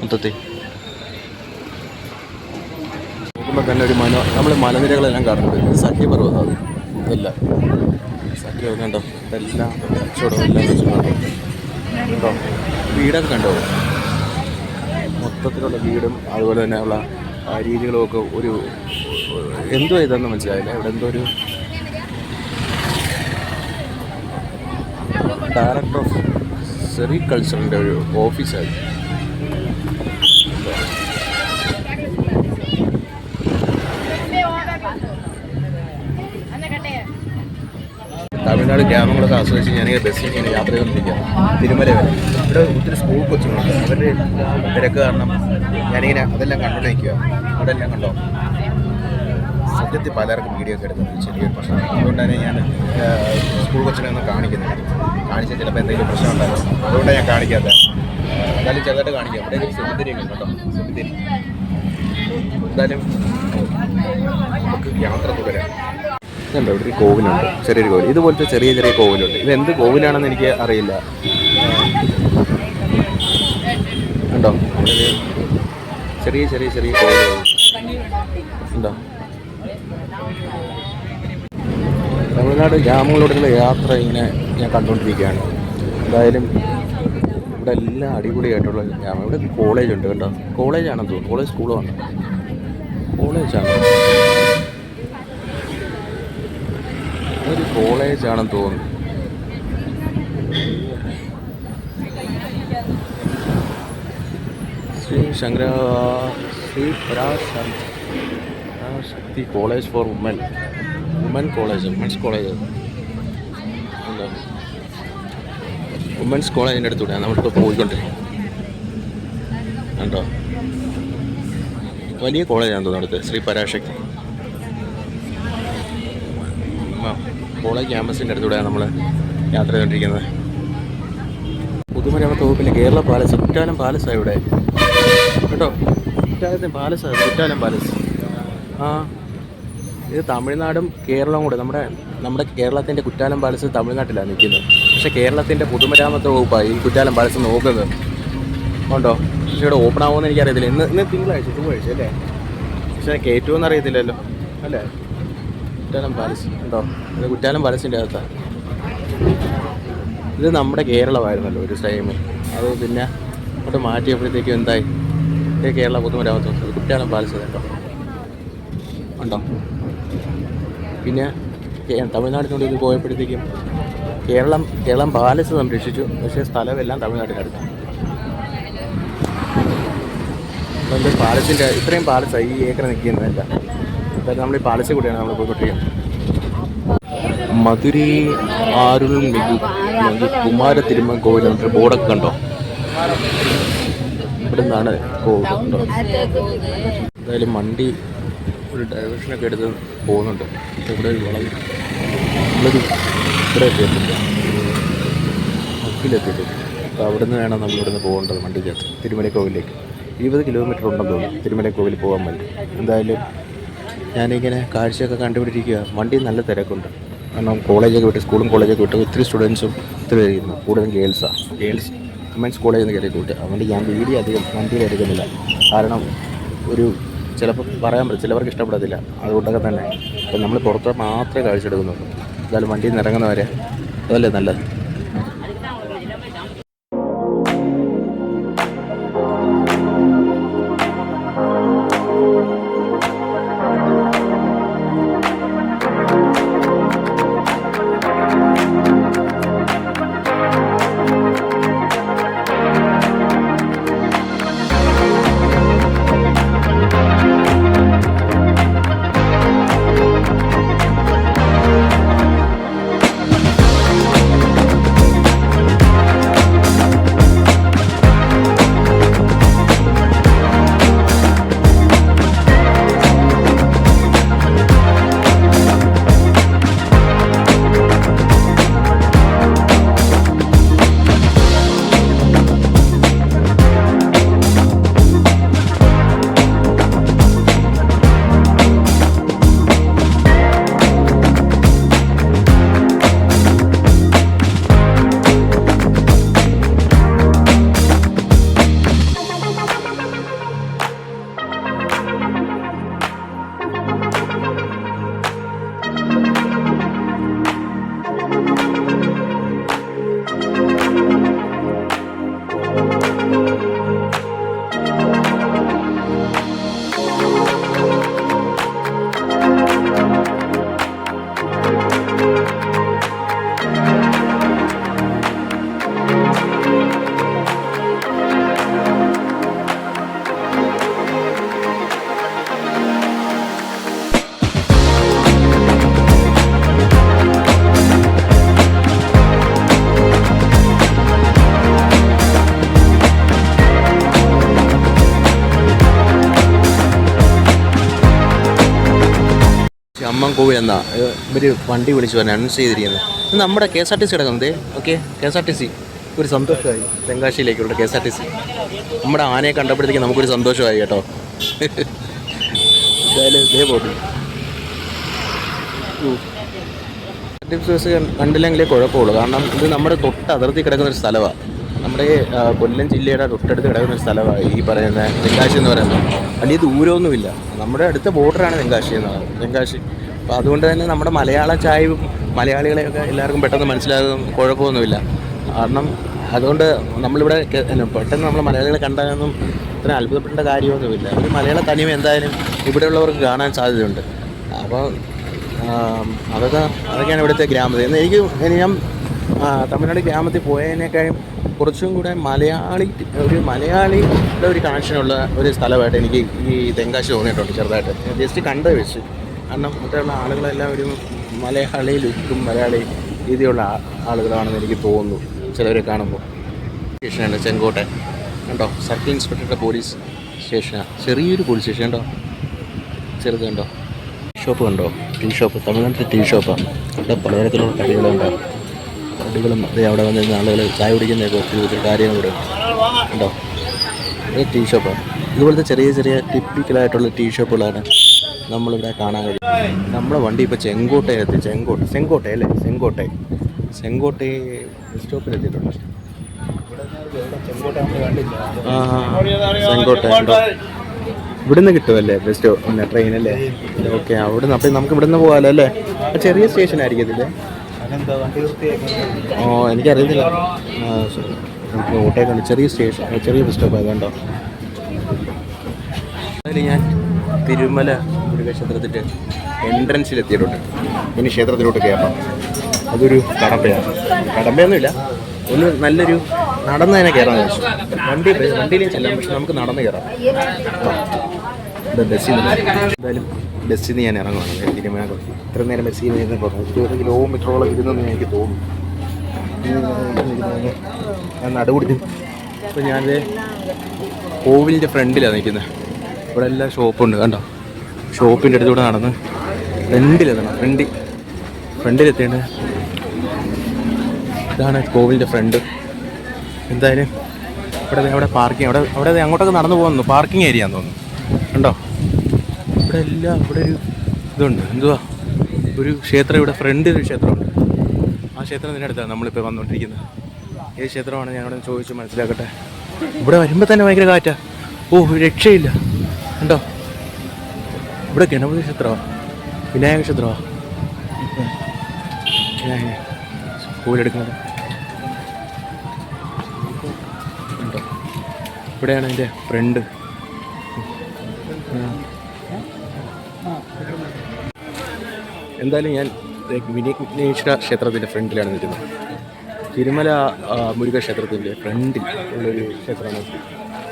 മൊത്തത്തിൽ നോക്കുമ്പോൾ തന്നെ ഒരു നമ്മൾ മലനിരകളെല്ലാം കാണുന്നുണ്ട്. സഖ്യപർവ്വതം ഇതെല്ലാം സഖ്യം കണ്ടോ. ഇതെല്ലാം കച്ചവടം എല്ലാം വെച്ചിട്ടുണ്ടോ കേട്ടോ. വീടൊക്കെ കണ്ടോ, മൊത്തത്തിലുള്ള വീടും അതുപോലെ തന്നെ ഉള്ള രീതികളുമൊക്കെ എന്തോ ഇതെന്ന് മനസ്സിലായില്ല. ഇവിടെ എന്തോ ഒരു ഡയറക്ടർ ഓഫ് സെറികൾച്ചറിൻ്റെ ഒരു ഓഫീസായിരുന്നു. തമിഴ്നാട് ഗ്രാമങ്ങളൊക്കെ ആസ്വദിച്ച് ഞാനിങ്ങനെ ബസ്സിൽ ഇങ്ങനെ യാത്ര ചെയ്തുകൊണ്ടിരിക്കുകയാണ് തിരുമല വരെ. ഇവിടെ ഒത്തിരി സ്കൂൾ കൊച്ചുങ്ങളുണ്ട്. അവരുടെ തിരക്ക് കാരണം ഞാനിങ്ങനെ അതെല്ലാം കണ്ടുകൊണ്ടിരിക്കുക. അവിടെ എല്ലാം കണ്ടോ. സത്യത്തിൽ പലർക്കും വീഡിയോ ഒക്കെ എടുക്കുന്നത് ചെറിയൊരു പ്രശ്നമാണ്. അതുകൊണ്ട് തന്നെ ഞാൻ സ്കൂൾ കൊച്ചിനൊന്നും കാണിക്കുന്നില്ല. കാണിച്ചാൽ ചിലപ്പോൾ എന്തെങ്കിലും പ്രശ്നം ഉണ്ടാകും. അതുകൊണ്ടാണ് ഞാൻ കാണിക്കാത്തത്. എന്തായാലും ചെറുതായിട്ട് കാണിക്കാം. ഇവിടെ ഒരു സെമിത്തേരിയൊക്കെ കേട്ടോ, സെമിത്തേരി. എന്തായാലും നമുക്ക് യാത്ര തുടരാം. ഇതുണ്ടോ, ഇവിടെ ഒരു കോവിലുണ്ട്, ചെറിയൊരു കോവിൽ. ഇതുപോലത്തെ ചെറിയ കോവിലുണ്ട്. ഇത് എന്ത് കോവിലാണെന്ന് എനിക്ക് അറിയില്ല. ഉണ്ടോ ഇവിടെ ചെറിയ കോവിലുകൾ ഉണ്ടോ. തമിഴ്നാട് ഗ്രാമങ്ങളോടുള്ള യാത്ര ഇങ്ങനെ ഞാൻ കണ്ടുകൊണ്ടിരിക്കുകയാണ്. എന്തായാലും ഇവിടെ എല്ലാം അടിപൊളിയായിട്ടുള്ള ഗ്രാമം. ഇവിടെ കോളേജുണ്ട് കേട്ടോ. കോളേജാണെന്ന് തോന്നുന്നു. കോളേജ് സ്കൂളുമാണ്. ഒരു കോളേജാണെന്ന് തോന്നുന്നു. Shri Parasakthi college for women women's college എന്താ വുമൻസ് കോളേജിൻ്റെ അടുത്തൂടെയാണ് നമ്മളിപ്പോൾ പോയിക്കൊണ്ടിരിക്കുന്നത്. കണ്ടോ, വലിയ കോളേജാണെന്ന് തോന്നുന്നു അടുത്ത്, ശ്രീ പരാശക്തി കോളേജ് ക്യാമ്പസിൻ്റെ അടുത്തൂടെയാണ് നമ്മൾ യാത്ര ചെയ്തുകൊണ്ടിരിക്കുന്നത്. പുതുമരാമത്ത് വകുപ്പിലെ കേരള പാലസ്, കുറ്റാലം പാലസാണ് ഇവിടെ കേട്ടോ. കുറ്റാലത്തെ പാലസാണ്, കുറ്റാലം പാലസ്. ആ, ഇത് തമിഴ്നാടും കേരളവും കൂടെ, നമ്മുടെ കേരളത്തിൻ്റെ കുറ്റാലം പാലസ് തമിഴ്നാട്ടിലാണ് നിൽക്കുന്നത്. പക്ഷേ കേരളത്തിൻ്റെ പൊതുമരാമത്ത് വകുപ്പാണ് ഈ കുറ്റാലം പാലസ് നോക്കുന്നത്. ഉണ്ടോ? പക്ഷേ ഇവിടെ ഓപ്പൺ ആകുമെന്ന് എനിക്കറിയത്തില്ല. ഇന്ന് തിങ്കളാഴ്ച അല്ലേ? പക്ഷേ കയറ്റുമെന്ന് അറിയത്തില്ലല്ലോ അല്ലേ? കുറ്റാലം പാലസ് ഉണ്ടോ? ഇത് കുറ്റാലം പാലസിൻ്റെ അകത്താണ്. ഇത് നമ്മുടെ കേരളമായിരുന്നല്ലോ ഒരു ടൈമിൽ, അത് പിന്നെ അങ്ങോട്ട് മാറ്റിയപ്പോഴത്തേക്കും എന്തായി, ഇത് കേരള പൊതുമരാമത്ത് വകുപ്പ് കുറ്റാലം പാലസ് കേട്ടോ ഉണ്ടോ. പിന്നെ തമിഴ്നാടിനോട് ഇത് പോയപ്പോഴത്തേക്കും കേരളം പാലസ് സംരക്ഷിച്ചു, പക്ഷേ സ്ഥലമെല്ലാം തമിഴ്നാട്ടിനടുത്ത്. അതുകൊണ്ട് പാലസിൻ്റെ ഇത്രയും പാലസാണ് ഈ ഏക്കർ നിൽക്കുന്നതല്ല. അതായത് നമ്മൾ ഈ പാലസിൽ കൂടിയാണ് നമ്മൾ പോയിക്കൊണ്ടിരിക്കുന്നത്. മധുരൈ ആരുൾമിகு കുമാര തിരുമൻ കോവിൽ എന്നിട്ട് ബോർഡൊക്കെ കണ്ടോ. ഇവിടെ നിന്നാണ് കോവിൽ. എന്തായാലും വണ്ടി ഒരു ഡൈവേഷനൊക്കെ എടുത്ത് പോകുന്നുണ്ട്. ഇവിടെ ഒരു വളം നമ്മളൊരു ഇവിടെ എത്തിയിട്ടുണ്ട്, മുക്കിലെത്തിയിട്ടുണ്ട്. അപ്പോൾ അവിടെ നിന്ന് വേണം നമ്മളിവിടെ നിന്ന് പോകേണ്ടത് വണ്ടിക്കകത്ത് തിരുമലക്കോവിലേക്ക്. 20 കിലോമീറ്റർ ഉണ്ടെന്ന് തോന്നുന്നു തിരുമലക്കോവിൽ പോകാൻ വേണ്ടി. എന്തായാലും ഞാനിങ്ങനെ കാഴ്ചയൊക്കെ കണ്ടുപിടിച്ചിരിക്കുക. വണ്ടി നല്ല തിരക്കുണ്ട്, കാരണം കോളേജൊക്കെ വിട്ട്, സ്കൂളും കോളേജൊക്കെ വിട്ട് ഒത്തിരി സ്റ്റുഡൻസും ഒത്തിരി കഴിയുന്നു. കൂടുതലും ഗേൾസ് വിമൻസ് കോളേജിൽ നിന്ന് കയറി കൂട്ടുക. അതുകൊണ്ട് ഞാൻ വീഡിയോ അധികം വണ്ടിയിൽ എടുക്കുന്നില്ല, കാരണം ചിലപ്പോൾ പറയാൻ പറ്റും, ചിലവർക്ക് ഇഷ്ടപ്പെടത്തില്ല. അതുകൊണ്ടൊക്കെ തന്നെ അപ്പം നമ്മൾ പുറത്ത് മാത്രമേ കാഴ്ച എടുക്കുന്നുള്ളൂ. എന്തായാലും വണ്ടിയിൽ നിന്ന് ഇറങ്ങുന്നവരെ അതല്ലേ നല്ലത്. അമ്മൻ കോവിൽ എന്നാ ഇവർ വണ്ടി വിളിച്ച് പറഞ്ഞ് അനൗൺസ് ചെയ്തിരിക്കുന്നത്. നമ്മുടെ KSRTC കിടക്കുന്നത്. ഓക്കെ, KSRTC ഒരു സന്തോഷമായി. തെങ്കാശിയിലേക്കുള്ള KSRTC. നമ്മുടെ ആനയെ കണ്ടപ്പോഴത്തേക്ക് നമുക്കൊരു സന്തോഷമായി കേട്ടോ. എന്തായാലും ഇതേ പോട്ടു ബസ് കണ്ടില്ലെങ്കിലേ കുഴപ്പമുള്ളൂ, കാരണം ഇത് നമ്മുടെ തൊട്ട് അതിർത്തി കിടക്കുന്നൊരു സ്ഥലമാണ്. നമ്മുടെ കൊല്ലം ജില്ലയുടെ തൊട്ടടുത്ത് കിടക്കുന്നൊരു സ്ഥലമാണ് ഈ പറയുന്ന തെങ്കാശി എന്ന് പറയുന്നത്. വലിയ ദൂരമൊന്നുമില്ല, നമ്മുടെ അടുത്ത ബോർഡറാണ് തെങ്കാശി. അപ്പോൾ അതുകൊണ്ട് തന്നെ നമ്മുടെ മലയാള ചായവും മലയാളികളെയൊക്കെ എല്ലാവർക്കും പെട്ടെന്ന് മനസ്സിലാകും, കുഴപ്പമൊന്നുമില്ല. കാരണം അതുകൊണ്ട് നമ്മളിവിടെ പെട്ടെന്ന് നമ്മൾ മലയാളികളെ കണ്ടാലൊന്നും അത്ര അത്ഭുതപ്പെടേണ്ട കാര്യമൊന്നുമില്ല. ഒരു മലയാള തനിമ എന്തായാലും ഇവിടെയുള്ളവർക്ക് കാണാൻ സാധ്യതയുണ്ട്. അപ്പോൾ അതൊക്കെയാണ് ഇവിടുത്തെ ഗ്രാമത്തിൽ. ഇനി ഞാൻ തമിഴ്നാട് ഗ്രാമത്തിൽ പോയതിനേക്കാളും കുറച്ചും കൂടെ മലയാളിയുടെ ഒരു കണക്ഷനുള്ള ഒരു സ്ഥലമായിട്ട് എനിക്ക് ഈ തെങ്കാശി തോന്നിയിട്ടുണ്ട് ചെറുതായിട്ട്. ജസ്റ്റ് കണ്ടത് വെച്ച്, കാരണം മറ്റുള്ള ആളുകളെല്ലാം ഒരു മലയാളി ലുക്കും മലയാളി രീതിയുള്ള ആളുകളാണെന്ന് എനിക്ക് തോന്നുന്നു ചിലവരെ കാണുമ്പോൾ. സ്റ്റേഷനുണ്ട് ചെങ്കോട്ടെ കണ്ടോ, സർക്കിൾ ഇൻസ്പെക്ടറുടെ പോലീസ് സ്റ്റേഷനാണ്. ചെറിയൊരു പോലീസ് സ്റ്റേഷൻ കണ്ടോ, ചെറുത് കണ്ടോ. ഷോപ്പ് കണ്ടോ, ടീ ഷോപ്പ്, തമിഴ്നാട്ടിലെ ടീ ഷോപ്പാണ്. അവിടെ പലതരത്തിലുള്ള കടികളുണ്ടോ, കടികളും അതേ അവിടെ വന്നിരുന്ന ആളുകൾ ചായ കുടിക്കുന്നതൊക്കെ ഒത്തിരി കാര്യങ്ങൾ ഇവിടെ ഉണ്ടോ. ഇത് ടീ ഷോപ്പാണ്. ഇതുപോലത്തെ ചെറിയ ചെറിയ ടിപ്പിക്കലായിട്ടുള്ള ടീ ഷോപ്പുകളാണ് നമ്മളിവിടെ കാണാൻ കഴിയും. നമ്മുടെ വണ്ടി ഇപ്പോൾ ചെങ്കോട്ടയിലെത്തി. ചെങ്കോട്ട അല്ലേ, ചെങ്കോട്ടെ ബസ് സ്റ്റോപ്പിലെത്തിയിട്ടുണ്ട്. ചെങ്കോട്ട ഉണ്ടോ, ഇവിടുന്ന് കിട്ടുമല്ലേ ബസ് സ്റ്റോപ്പ്, പിന്നെ ട്രെയിനല്ലേ. ഓക്കെ, അവിടുന്ന് അപ്പം നമുക്ക് ഇവിടുന്ന് പോകാമല്ലോ അല്ലേ. ചെറിയ സ്റ്റേഷൻ ആയിരിക്കും ഇതില്ലേ. എനിക്കറിയത്തില്ല. നമുക്ക് ഓട്ടോയൊക്കെ ചെറിയ സ്റ്റേഷൻ, ചെറിയ ബസ് സ്റ്റോപ്പ് ആയതുകൊണ്ടോ. അതിൽ ഞാൻ തിരുമല മുരുകക്ഷേത്രത്തിൻ്റെ എൻട്രൻസിലെത്തിയിട്ടുണ്ട്. ഇനി ക്ഷേത്രത്തിലോട്ട് കയറണം. അതൊരു കടമ്പയൊന്നുമില്ല, ഒന്ന് നല്ലൊരു നടന്ന് തന്നെ കയറാൻ വെച്ചു. വണ്ടിയിലും ചെല്ലാം, പക്ഷെ നമുക്ക് നടന്ന് കയറാം. ബസ്സിൽ എന്തായാലും ബസ്സിൽ നിന്ന് ഞാൻ ഇറങ്ങുവാണ്. തിരുമല ഇത്ര നേരം ബസ്സിൽ നിന്ന് 20 കിലോമീറ്ററോളം ഇരുന്നെന്ന് എനിക്ക് തോന്നുന്നു. ഞാൻ നടുപിടിച്ചു. അപ്പോൾ ഞാനത് കോവിലിൻ്റെ ഫ്രണ്ടിലാണ് നിൽക്കുന്നത്. ഇവിടെ എല്ലാം ഷോപ്പുണ്ട് കണ്ടോ. ഷോപ്പിൻ്റെ അടുത്തൂടെ നടന്ന് ഫ്രണ്ടിലെത്തണം. ഫ്രണ്ടിലെത്തേണ്ട ഇതാണ് കോവിലിൻ്റെ ഫ്രണ്ട്. എന്തായാലും അവിടെ പാർക്കിംഗ്, അവിടെ അങ്ങോട്ടൊക്കെ നടന്നു പോകുന്നു. പാർക്കിംഗ് ഏരിയ ആണെന്ന് തോന്നുന്നു കണ്ടോ. ഇവിടെ ഒരു ഇതുണ്ട്, എന്തുവാ, ഒരു ക്ഷേത്രം. ഇവിടെ ഫ്രണ്ടിൽ ഒരു ക്ഷേത്രമുണ്ട്. ആ ക്ഷേത്രത്തിൻ്റെ അടുത്താണ് നമ്മളിപ്പോൾ വന്നുകൊണ്ടിരിക്കുന്നത്. ഏത് ക്ഷേത്രമാണ് ഞാനവിടെ ചോദിച്ചു മനസ്സിലാക്കട്ടെ. ഇവിടെ വരുമ്പോൾ തന്നെ ഭയങ്കര കാറ്റാ. രക്ഷയില്ല കണ്ടോ. ഇവിടെ ഗണപതി ക്ഷേത്രമാണ്, വിനായക ക്ഷേത്രമാണ്. കോവിലെടുക്കുന്നത് ഉണ്ടോ. ഇവിടെയാണ് അതിൻ്റെ ഫ്രണ്ട്. എന്തായാലും ഞാൻ വിഘ്നേശ്വര ക്ഷേത്രത്തിൻ്റെ ഫ്രണ്ടിലാണ് നിൽക്കുന്നത്. തിരുമല മുരുക ക്ഷേത്രത്തിൻ്റെ ഫ്രണ്ടിൽ ഉള്ളൊരു ക്ഷേത്രമാണ്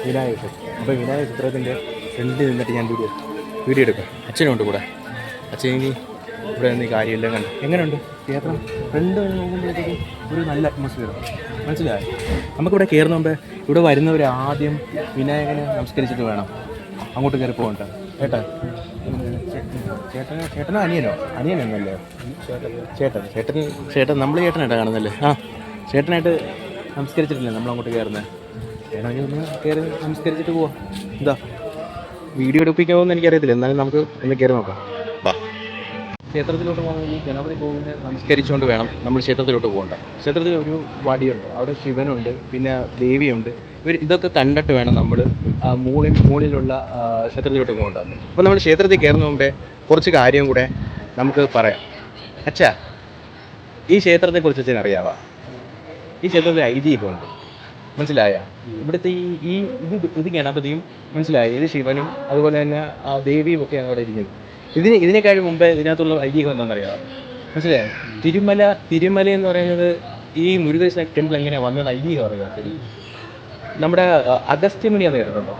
വിനായക ക്ഷേത്രം. അപ്പോൾ വിനായക ക്ഷേത്രത്തിൻ്റെ ഫ്രണ്ടിൽ നിന്നിട്ട് ഞാൻ വീഡിയോ എടുക്കാം. അച്ഛനുണ്ട് കൂടെ. അച്ഛൻ ഇനി ഇവിടെ നിന്ന് ഈ കാര്യമെല്ലാം കണ്ടു. എങ്ങനെയുണ്ട് ക്ഷേത്രം? ഫ്രണ്ട് നോക്കുമ്പോഴത്തേക്കും ഒരു നല്ല അറ്റ്മോസ്ഫിയർ മനസ്സിലായി. നമുക്കിവിടെ കയറുന്ന മുമ്പേ ഇവിടെ വരുന്നവർ ആദ്യം വിനായകനെ നമസ്കരിച്ചിട്ട് വേണം അങ്ങോട്ട് കയറി പോകണ്ട. ചേട്ടനോ അനിയനൊന്നല്ലേ? ചേട്ടൻ നമ്മൾ ചേട്ടനായിട്ടാണ് കാണുന്നല്ലേ. ചേട്ടനായിട്ട് നമസ്കരിച്ചിട്ടില്ലേ നമ്മൾ അങ്ങോട്ട് കയറുന്നത്. വേണമെങ്കിൽ ഒന്ന് കയറി നമസ്കരിച്ചിട്ട് പോവാം. എന്താ വീഡിയോ എടുപ്പിക്കാമെന്ന് എനിക്കറിയത്തില്ല, എന്നാലും നമുക്ക് ഒന്ന് കയറി നോക്കാം. ക്ഷേത്രത്തിലോട്ട് പോകുന്ന ഈ ഗണപതി കോവിലിനെ നമസ്കരിച്ചുകൊണ്ട് വേണം നമ്മൾ ക്ഷേത്രത്തിലോട്ട് പോകേണ്ട. ക്ഷേത്രത്തിൽ ഒരു വടിയുണ്ട്, അവിടെ ശിവനുണ്ട്, പിന്നെ ദേവിയുണ്ട്. ഇതൊക്കെ കണ്ടിട്ട് വേണം നമ്മൾ മുകളിലുള്ള ക്ഷേത്രത്തിലോട്ട് പോകേണ്ടത്. അപ്പോൾ നമ്മൾ ക്ഷേത്രത്തിൽ കയറുന്ന മുമ്പേ കുറച്ച് കാര്യം കൂടെ നമുക്ക് പറയാം. അച്ഛാ, ഈ ക്ഷേത്രത്തെക്കുറിച്ച് അച്ഛൻ അറിയാവാ? ഈ ക്ഷേത്രത്തിൽ ഐതിഹ്യമുണ്ട്, മനസ്സിലായ? ഇവിടുത്തെ ഇത് ഗണപതിയും മനസ്സിലായി, ഇത് ശിവനും അതുപോലെ തന്നെ ദേവിയും ഒക്കെയാണ് അവിടെ ഇരിക്കുന്നത്. ഇതിനേക്കാളും മുമ്പേ ഇതിനകത്തുള്ള ഐതിഹ്യം എന്താണെന്നറിയാമോ? മനസ്സിലായോ? തിരുമല എന്ന് പറയുന്നത് ഈ മുരുകേശ്വര ടെമ്പിൾ എങ്ങനെയാണ് വന്നത് ഐതിഹ്യം അറിയാം. നമ്മുടെ അഗസ്ത്യമുനി എന്ന് കേട്ടിട്ടുണ്ടോ?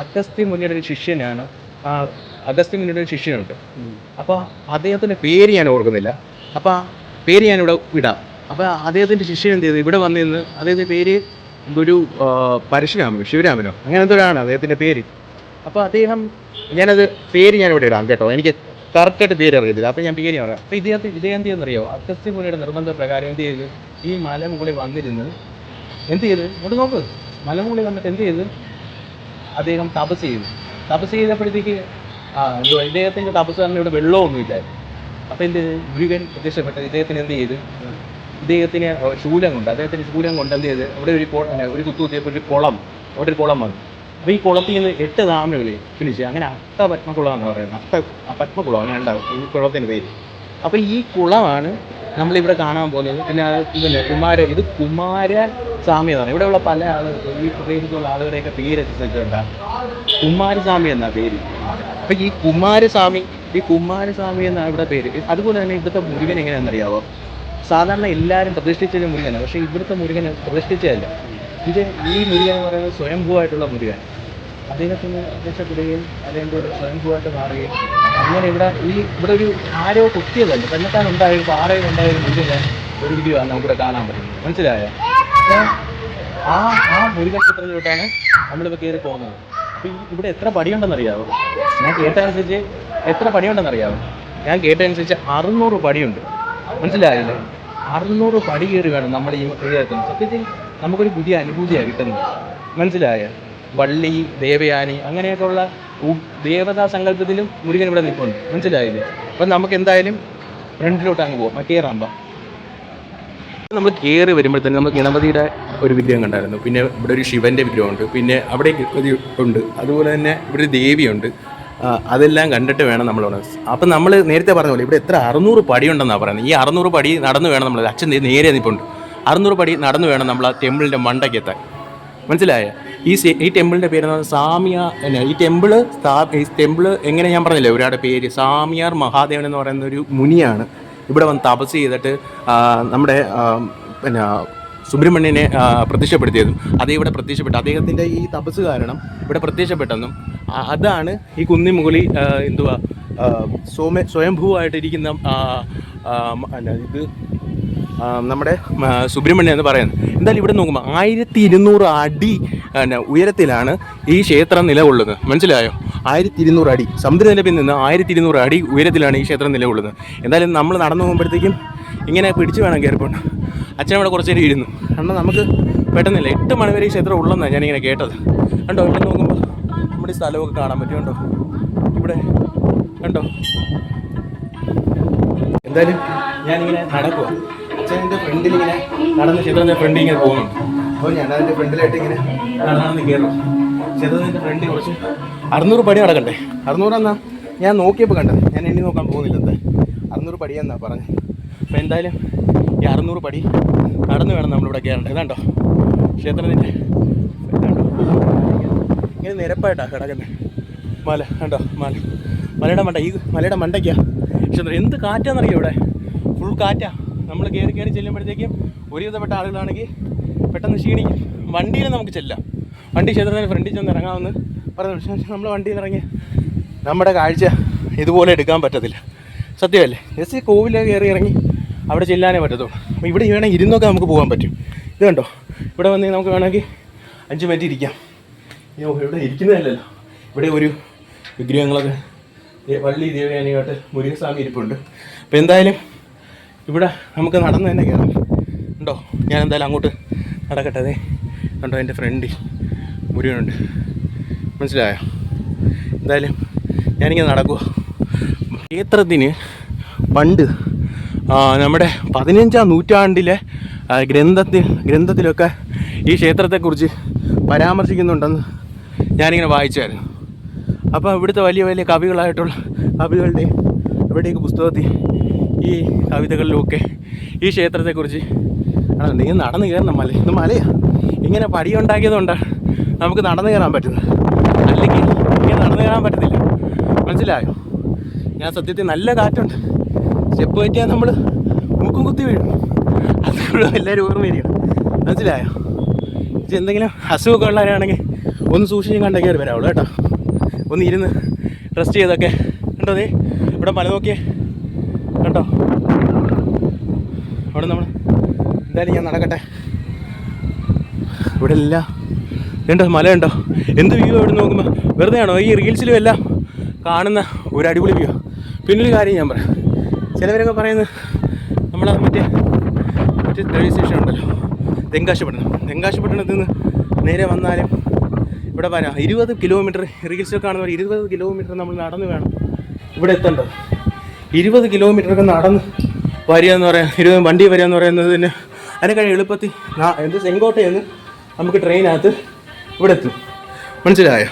അഗസ്ത്യമുനിയുടെ ഒരു ശിഷ്യനാണ്. അഗസ്ത്യമുനിയുടെ ഒരു ശിഷ്യനുണ്ട്. അപ്പോൾ അദ്ദേഹത്തിൻ്റെ പേര് ഞാൻ ഓർക്കുന്നില്ല. അപ്പോൾ പേര് ഞാനിവിടെ വിടാം. അപ്പോൾ അദ്ദേഹത്തിൻ്റെ ശിഷ്യൻ എന്ത് ചെയ്തു, ഇവിടെ വന്നിരുന്ന് അദ്ദേഹത്തിൻ്റെ പേര് ഒരു പരശുരാമനോ ശിവരാമനോ അങ്ങനെ എന്തോരാണ് അദ്ദേഹത്തിൻ്റെ പേര്. അപ്പോൾ അദ്ദേഹം ഞാനിവിടെ ഇടാം കേട്ടോ, എനിക്ക് കറക്റ്റായിട്ട് പേര് അറിയത്തില്ല. അപ്പോൾ ഞാൻ പേര് പറയാം. അപ്പോൾ ഇദ്ദേഹം എന്ത് ചെയ്യുന്നറിയോ? അഗസ്ത്യമുനിയുടെ നിർബന്ധപ്രകാരം എന്ത് ചെയ്ത് ഈ മലമുകളിൽ വന്നിരുന്ന് എന്ത് ചെയ്ത് ഇങ്ങോട്ട് നോക്ക്, മലമുകളിൽ വന്നിട്ട് എന്ത് ചെയ്ത് അദ്ദേഹം തപസ് ചെയ്തപ്പോഴത്തേക്ക് ഇദ്ദേഹത്തിൻ്റെ തപസ് കാരണം ഇവിടെ വെള്ളമൊന്നുമില്ലായിരുന്നു. അപ്പോൾ എന്ത് ചെയ്ത് മുരുകൻ പ്രത്യക്ഷപ്പെട്ടത് ഇദ്ദേഹത്തിന് എന്ത് ചെയ്ത് ഇദ്ദേഹത്തിന് ശൂലം കൊണ്ട് എന്ത് ചെയ്ത് അവിടെ ഒരു കുത്തിയപ്പോൾ അവിടെ ഒരു കുളം വന്നു. അപ്പോൾ ഈ കുളത്തിൽ നിന്ന് 8 താമരകളെ ഫിനിഷ്, അങ്ങനെ അഷ്ടപത്മകുളം എന്ന് പറയുന്നത്. പത്മകുളം അങ്ങനെ ഉണ്ടാവും ഈ കുളത്തിൻ്റെ പേര്. അപ്പോൾ ഈ കുളമാണ് നമ്മളിവിടെ കാണാൻ പോകുന്നത്. പിന്നെ ഇത് കുമാരസ്വാമി എന്നാണ്. ഇവിടെയുള്ള പല ആളുകൾ ഈ പ്രദേശത്തുള്ള ആളുകളുടെയൊക്കെ പേരെത്തിച്ചിട്ടുണ്ട്. കുമാരസ്വാമി എന്നാണ് പേര്. അപ്പോൾ ഈ കുമാരസ്വാമി എന്നാണ് ഇവിടെ പേര്. അതുപോലെ തന്നെ ഇവിടുത്തെ മുരുകൻ എങ്ങനെയാണെന്നറിയാവോ? സാധാരണ എല്ലാവരും പ്രതിഷ്ഠിച്ചത് മുരുകനാണ്, പക്ഷേ ഇവിടുത്തെ മുരുകൻ പ്രതിഷ്ഠിച്ചതല്ല. ഈ മുരുകൻ എന്ന് പറയുന്നത് സ്വയംഭൂവായിട്ടുള്ള മുരുകൻ. അദ്ദേഹത്തിന് പ്രത്യക്ഷപ്പെടുകയും അദ്ദേഹത്തെ സ്വയംഭൂവായിട്ട് മാറുകയും അങ്ങനെ ഇവിടെ ഒരു ആരോ കുത്തിയതല്ല, തന്നെത്താൻ ഉണ്ടായ പാറയിൽ ഉണ്ടായ ഒരു മുരുകൻ ഒരു വീഡിയോ ആണ് നമുക്കിവിടെ കാണാൻ പറ്റുന്നത്. മനസ്സിലായോ? ആ ആ മുരുകൻ ക്ഷേത്രത്തിലോട്ടാണ് നമ്മളിപ്പോൾ കയറി പോകുന്നത്. അപ്പോൾ ഇവിടെ എത്ര പടിയുണ്ടെന്നറിയാമോ? ഞാൻ കേട്ടതനുസരിച്ച് എത്ര പടിയുണ്ടെന്നറിയാമോ? ഞാൻ കേട്ടതനുസരിച്ച് 600 പടിയുണ്ട്. മനസ്സിലായില്ലേ? 600 പടി കയറി വേണം നമ്മുടെ ഈ എത്തുന്നത്. സത്യത്തിൽ നമുക്കൊരു പുതിയ അനുഭൂതിയാണ് കിട്ടുന്നത്. മനസ്സിലായ വള്ളി ദേവയാനി അങ്ങനെയൊക്കെ ഉള്ള ദേവതാ സങ്കല്പത്തിലും മുരുകൻ ഇവിടെ നിൽപ്പുണ്ട്. മനസ്സിലായില്ലേ? അപ്പം നമുക്ക് എന്തായാലും ഫ്രണ്ടിലോട്ട് അങ്ങ് പോകാം. കയറാമ്പ നമ്മൾ കയറി വരുമ്പോഴത്തേനും നമുക്ക് ഗണപതിയുടെ ഒരു വിഗ്രഹം കണ്ടായിരുന്നു. പിന്നെ ഇവിടെ ഒരു ശിവൻ്റെ വിഗ്രഹമുണ്ട്. പിന്നെ അവിടെ ഗണപതി ഉണ്ട്. അതുപോലെ തന്നെ ഇവിടെ ഒരു ദേവിയുണ്ട്. അതെല്ലാം കണ്ടിട്ട് വേണം നമ്മൾ വന്നത്. അപ്പം നമ്മൾ നേരത്തെ പറഞ്ഞ പോലെ ഇവിടെ എത്ര 600 പടിയുണ്ടെന്നാണ് പറയുന്നത്. ഈ 600 പടി നടന്നു വേണം നമ്മൾ, അച്ഛൻ നേരെ നിൽപ്പുണ്ട്, 600 പടി നടന്നു വേണം നമ്മൾ ആ ടെമ്പിളിൻ്റെ മണ്ടയ്ക്ക് എത്താൻ. മനസ്സിലായ? ഈ ടെമ്പിളിൻ്റെ പേര് സാമിയ എന്നാ ഈ ടെമ്പിള് എങ്ങനെ ഞാൻ പറഞ്ഞില്ലേ ഒരാളുടെ പേര് സാമിയാർ മഹാദേവൻ എന്ന് പറയുന്ന ഒരു മുനിയാണ് ഇവിടെ വന്ന് തപസ് ചെയ്തിട്ട് നമ്മുടെ പിന്നെ സുബ്രഹ്മണ്യനെ പ്രത്യക്ഷപ്പെടുത്തിയതും അതേ ഇവിടെ പ്രത്യക്ഷപ്പെട്ടു. അദ്ദേഹത്തിൻ്റെ ഈ തപസ് കാരണം ഇവിടെ പ്രത്യക്ഷപ്പെട്ടെന്നും അതാണ് ഈ കുന്നിൻ മുകളിൽ എന്തുവാ സ്വയംഭൂവായിട്ടിരിക്കുന്ന ഇത് നമ്മുടെ സുബ്രഹ്മണ്യം എന്ന് പറയുന്നത്. എന്തായാലും ഇവിടെ നോക്കുമ്പോൾ 1200 അടി ഉയരത്തിലാണ് ഈ ക്ഷേത്രം നിലകൊള്ളുന്നത്. മനസ്സിലായോ? 1200 അടി സമുദ്രനിരപ്പിൽ നിന്ന് 1200 അടി ഉയരത്തിലാണ് ഈ ക്ഷേത്രം നിലകൊള്ളുന്നത്. എന്തായാലും നമ്മൾ നടന്നു പോകുമ്പോഴത്തേക്കും ഇങ്ങനെ പിടിച്ചു വേണം കയറിപ്പോണ്ട്. അച്ഛനവിടെ കുറച്ച് നേരം ഇരുന്നു. കാരണം നമുക്ക് പെട്ടെന്നില്ല, 8 മണി വരെ ഈ ക്ഷേത്രം ഉള്ളതെന്നാണ് ഞാനിങ്ങനെ കേട്ടത്. കണ്ടോ ഇവിടെ നോക്കുമ്പോൾ നമ്മുടെ ഈ സ്ഥലമൊക്കെ കാണാൻ പറ്റും. കണ്ടോ ഇവിടെ കണ്ടോ. എന്തായാലും ഞാനിങ്ങനെ നടക്കുക. അച്ഛൻ്റെ ഫ്രണ്ടിൽ ഇങ്ങനെ നടന്ന് ക്ഷേത്രത്തിൻ്റെ ഫ്രണ്ടിൽ ഇങ്ങനെ പോകുന്നുണ്ട്. അപ്പോൾ ഞാൻ അതിൻ്റെ ഫ്രണ്ടിലായിട്ട് ഇങ്ങനെ നടന്ന് കയറും. ക്ഷേത്രത്തിൻ്റെ ഫ്രണ്ടിൽ കുറച്ച് 600 പടി നടക്കണ്ടേ. 600 എന്നാ ഞാൻ നോക്കിയപ്പോൾ കണ്ടത്. ഞാൻ എണ്ണി നോക്കാൻ പോകുന്നില്ല. എന്താ 600 പടിയെന്നാണ് പറഞ്ഞത്. അപ്പോൾ എന്തായാലും ഈ 600 പടി നടന്ന് വേണം നമ്മളിവിടെ കയറേണ്ടത്. ഇതാണ്ടോ ക്ഷേത്രത്തിൻ്റെ ഇങ്ങനെ നിരപ്പായിട്ടാണ് കിടക്കുന്നത് മല. കണ്ടോ മലയുടെ മണ്ട. ഈ മലയുടെ മണ്ടയ്ക്കാണ് ക്ഷേത്രം. എന്ത് കാറ്റാണെന്നറിയോ ഇവിടെ? ഫുൾ കാറ്റാണ്. നമ്മൾ കയറി ചെല്ലുമ്പോഴത്തേക്കും ഒരുവിധപ്പെട്ട ആളുകളാണെങ്കിൽ പെട്ടെന്ന് ക്ഷീണിക്കും. വണ്ടിയിൽ നമുക്ക് ചെല്ലാം. വണ്ടി ക്ഷേത്രത്തിന് ഫ്രണ്ടിൽ ചെന്ന് ഇറങ്ങാമെന്ന് പറഞ്ഞു. പക്ഷേ നമ്മൾ വണ്ടിയിൽ ഇറങ്ങി നമ്മുടെ കാഴ്ച ഇതുപോലെ എടുക്കാൻ പറ്റത്തില്ല. സത്യമല്ലേ? ജസ്റ്റ് ഈ കോവിലൊക്കെ കയറി ഇറങ്ങി അവിടെ ചെല്ലാനേ പറ്റത്തുള്ളൂ. അപ്പോൾ ഇവിടെ വേണമെങ്കിൽ ഇരുന്നൊക്കെ നമുക്ക് പോകാൻ പറ്റും. ഇത് കണ്ടോ ഇവിടെ വന്ന് നമുക്ക് വേണമെങ്കിൽ 5 മിനിറ്റ് ഇരിക്കാം. ഇവിടെ ഇരിക്കുന്നതല്ലല്ലോ. ഇവിടെ ഒരു വിഗ്രഹങ്ങളൊക്കെ വള്ളി ദേവയാനിയായിട്ട് മുരുകസ്വാമി ഇരിപ്പുണ്ട്. അപ്പോൾ എന്തായാലും ഇവിടെ നമുക്ക് നടന്ന് തന്നെ കയറാം. ഉണ്ടോ? ഞാൻ എന്തായാലും അങ്ങോട്ട് നടക്കട്ടെ. അതെ കണ്ടോ എൻ്റെ ഫ്രണ്ടിൽ മുരുകനുണ്ട്. മനസ്സിലായോ? എന്തായാലും ഞാനിങ്ങനെ നടക്കുക. ക്ഷേത്രത്തിന് പണ്ട് നമ്മുടെ 15-ാം നൂറ്റാണ്ടിലെ ഗ്രന്ഥത്തിലൊക്കെ ഈ ക്ഷേത്രത്തെക്കുറിച്ച് പരാമർശിക്കുന്നുണ്ടെന്ന് ഞാനിങ്ങനെ വായിച്ചായിരുന്നു. അപ്പോൾ ഇവിടുത്തെ വലിയ വലിയ കവികളായിട്ടുള്ള കവികളുടെയും ഇവിടെയൊക്കെ പുസ്തകത്തിൽ ഈ കവിതകളിലുമൊക്കെ ഈ ക്ഷേത്രത്തെക്കുറിച്ച് നീ നടന്നു കയറണം. ഇത് മലയാണ്. ഇങ്ങനെ പടിയുണ്ടാക്കിയതുകൊണ്ടാണ് നമുക്ക് നടന്നു കയറാൻ പറ്റുന്നത്. അല്ലെങ്കിൽ ഇങ്ങനെ നടന്നു കയറാൻ പറ്റത്തില്ല. മനസ്സിലായോ? ഞാൻ സത്യത്തിൽ നല്ല കാറ്റുണ്ട്. സ്റ്റെപ്പ് പറ്റിയാൽ നമ്മൾ മൂക്കും കുത്തി വീഴും. അതുകൊണ്ട് എല്ലാവരും ഓർമ്മ വരികയാണ്. മനസ്സിലായോ? എന്തെങ്കിലും അസുഖമൊക്കെ ഉള്ളവരാണെങ്കിൽ ഒന്ന് സൂക്ഷിച്ചും കണ്ടേ കയറി വരാവുള്ളൂ കേട്ടോ. ഒന്ന് ഇരുന്ന് റെസ്റ്റ് ചെയ്തൊക്കെ. കണ്ടോ ദേ ഇവിടെ മല നോക്കിയേ. കണ്ടോ അവിടെ നമ്മൾ എന്തായാലും ഞാൻ നടക്കട്ടെ. ഇവിടെ എല്ലാം കണ്ടോ മലയുണ്ടോ? എന്ത് വ്യൂ ഇവിടെ നോക്കുമ്പോൾ വെറുതെ ആണോ? ഈ റീൽസിലും എല്ലാം കാണുന്ന ഒരു അടിപൊളി വ്യൂ. പിന്നൊരു കാര്യം ഞാൻ പറയാം. ചിലവരൊക്കെ പറയുന്നത് നമ്മളത് മറ്റേ റെയിൽവേ സ്റ്റേഷൻ ഉണ്ടല്ലോ തെങ്കാശിപട്ടണത്തിൽ നിന്ന് നേരെ വന്നാലും ഇവിടെ വരാം 20 കിലോമീറ്റർ. റീൽസിൽ കാണുന്ന 20 കിലോമീറ്റർ നമ്മൾ നടന്ന് വേണം ഇവിടെ എത്തേണ്ടത്. 20 കിലോമീറ്ററൊക്കെ നടന്ന് വരിക എന്ന് പറയാം, 20 വണ്ടി വരിക എന്ന് പറയുന്നത് തന്നെ അതിനെക്കാളും എളുപ്പത്തിൽ ചെങ്കോട്ടയിൽ നിന്ന് നമുക്ക് ട്രെയിനകത്ത് ഇവിടെ എത്തും. മനസ്സിലായോ?